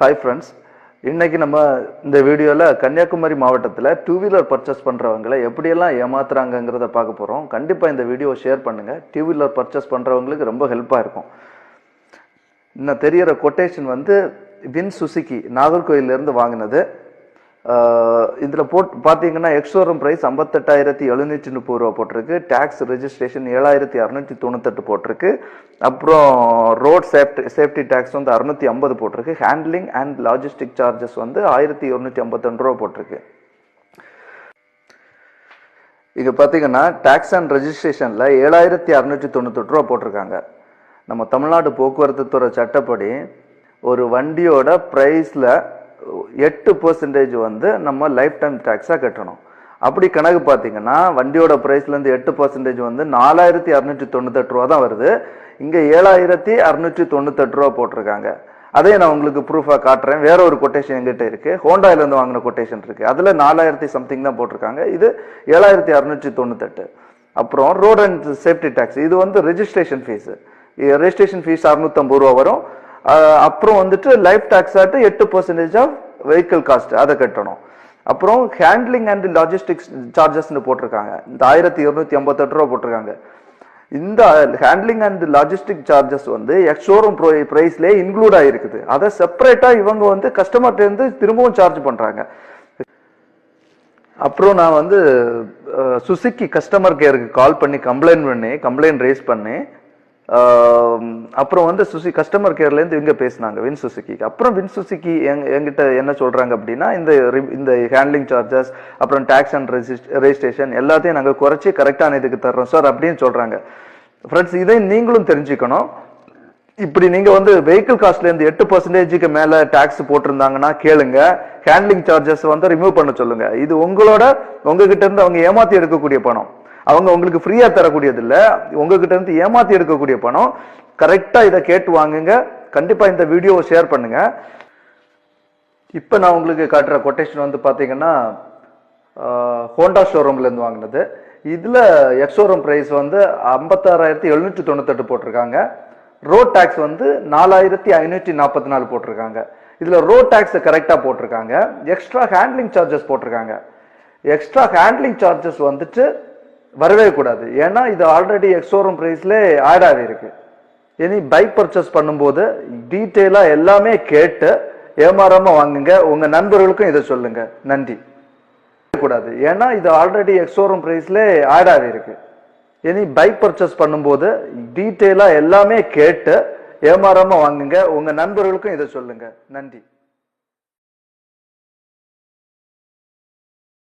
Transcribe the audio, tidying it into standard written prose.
Hi friends, இன்னைக்கு நம்ம இந்த வீடியோல கன்னியாகுமரி மாவட்டத்துல டூ வீலர் பர்ச்சேஸ் பண்றவங்களை எப்படியெல்லாம் ஏமாத்துறாங்கங்கறத பார்க்க போறோம். கண்டிப்பா இந்த வீடியோ ஷேர் பண்ணுங்க. டூ வீலர் பர்ச்சேஸ் பண்றவங்களுக்கு ரொம்ப ஹெல்ப்பா இருக்கும். இன்னும் தெரியற கொட்டேஷன் வந்து வின் சுசுகி நாகர்கோயில்ல இருந்து வாங்கினது. இதுல பாத்தீங்கன்னா எக்ஸ்ஷோரூம் பிரைஸ் 58,730 ரூபா போட்டிருக்கு. டாக்ஸ் ரெஜிஸ்ட்ரேஷன் 7,698 போட்டிருக்கு. அப்புறம் ரோட் சேஃப்டி டாக்ஸ் வந்து 650 போட்டிருக்கு. ஹேண்ட்லிங் அண்ட் லாஜிஸ்டிக் சார்ஜஸ் வந்து 1,252 ரூபா போட்டிருக்கு. இங்க பாத்தீங்கன்னா டாக்ஸ் அண்ட் ரெஜிஸ்ட்ரேஷன்ல 7,698 ரூபா போட்டிருக்காங்க. நம்ம தமிழ்நாடு போக்குவரத்து துறை சட்டப்படி ஒரு வண்டியோட பிரைஸ்ல 8% வந்து நம்ம லைஃப் டைம் டாக்ஸா கட்டணும். அப்படி கணக்கு பார்த்தீங்கன்னா வண்டியோட பிரைஸ்ல இருந்து 8% வந்து 4,698 ரூபா தான் வருது. இங்க 7,698 ரூபா போட்டிருக்காங்க. அதே நான் உங்களுக்கு ப்ரூஃபா காட்டுறேன். வேற ஒரு கொட்டேஷன் எங்கிட்ட இருக்கு. ஹோண்டாயில இருந்து வாங்கின கொட்டேஷன் இருக்கு. அதுல 4,000 சம்திங் தான் போட்டிருக்காங்க. இது 7,698. அப்புறம் ரோட் அண்ட் சேஃப்டி டாக்ஸ் இது வந்து ரெஜிஸ்ட்ரேஷன் ஃபீஸ். ரெஜிஸ்ட்ரேஷன் ஃபீஸ் 650 ரூபா வரும். அப்புறம் வந்துட்டு லைஃப் டாக்ஸ் ஆட்டு 8% ஆஃப் வெஹிக்கிள் காஸ்ட் அதை கட்டணும். அப்புறம் ஹேண்ட்லிங் அண்ட் லாஜிஸ்டிக்ஸ் சார்ஜஸ்ன்னு போட்டிருக்காங்க. இந்த 1,258 ரூபா போட்டிருக்காங்க. இந்த ஹேண்ட்லிங் அண்ட் லாஜிஸ்டிக் சார்ஜஸ் வந்து எக்ஸ்ஷோரூம் பிரைஸ்லேயே இன்க்ளூட் ஆகிருக்குது. அதை செப்பரேட்டா இவங்க வந்து கஸ்டமர்கிட்ட இருந்து திரும்பவும் சார்ஜ் பண்றாங்க. அப்புறம் நான் வந்து சுசுகி கஸ்டமர் கேருக்கு கால் பண்ணி கம்ப்ளைண்ட் ரைஸ் பண்ணி அப்புறம் வந்து கஸ்டமர் கேர்ல இருந்து இவங்க பேசினாங்க வின் சுசுகிக்கு. அப்புறம் வின் சுசுகி என்கிட்ட என்ன சொல்றாங்க அப்படின்னா இந்த ஹேண்ட்லிங் சார்ஜஸ் அப்புறம் டாக்ஸ் அண்ட் ரெஜிஸ்ட்ரேஷன் எல்லாத்தையும் நாங்க குறைச்சி கரெக்டான இதுக்கு தர்றோம் சார் அப்படின்னு சொல்றாங்க. ஃப்ரெண்ட்ஸ், இதை நீங்களும் தெரிஞ்சுக்கணும். இப்படி நீங்க வந்து வெஹிக்கிள் காஸ்ட்ல இருந்து 8% மேல டாக்ஸ் போட்டிருந்தாங்கன்னா கேளுங்க. ஹேண்ட்லிங் சார்ஜஸ் வந்து ரிமூவ் பண்ண சொல்லுங்க. இது உங்ககிட்ட இருந்து அவங்க ஏமாத்தி எடுக்கக்கூடிய பணம். அவங்க உங்களுக்கு ஃப்ரீயா தரக்கூடியது இல்ல, உங்ககிட்ட இருந்து ஏமாத்தி எடுக்கக்கூடிய பணம். கரெக்டா இதை கேட்டு வாங்குங்க. கண்டிப்பா இந்த வீடியோவை ஷேர் பண்ணுங்க. இப்ப நான் உங்களுக்கு காட்டுற கொட்டேஷன் வந்து பாத்தீங்கன்னா ஹோண்டா ஷோரூம்ல இருந்து வாங்கினது. இதுல எக்ஸ்ஷோரூம் பிரைஸ் வந்து 56,798 போட்டிருக்காங்க. ரோட் டாக்ஸ் வந்து 4,544 போட்டிருக்காங்க. இதுல ரோட் டாக்ஸ் கரெக்டா போட்டிருக்காங்க. எக்ஸ்ட்ரா ஹேண்ட்லிங் சார்ஜஸ் போட்டிருக்காங்க. எக்ஸ்ட்ரா ஹேண்ட்லிங் சார்ஜஸ் வந்துட்டு வரவே கூடாது. ஏன்னா இது ஆல்ரெடி எக்ஸ்ஷோரூம் பிரைஸ்ல ஆட் ஆகி இருக்கு. இனி பைக் பர்ச்சேஸ் பண்ணும்போது டீட்டெயிலா எல்லாமே கேட்டு ஏமாறாம வாங்குங்க. உங்க நண்பர்களுக்கும் இதை சொல்லுங்க. நன்றி. கூடாது. ஏன்னா இது ஆல்ரெடி எக்ஸ்ஷோரூம் பிரைஸ்ல ஆட் ஆகி இருக்கு. இனி பைக் பர்ச்சேஸ் பண்ணும்போது டீட்டெயிலா எல்லாமே கேட்டு ஏமாறாம வாங்குங்க. உங்க நண்பர்களுக்கும் இதை சொல்லுங்க. நன்றி.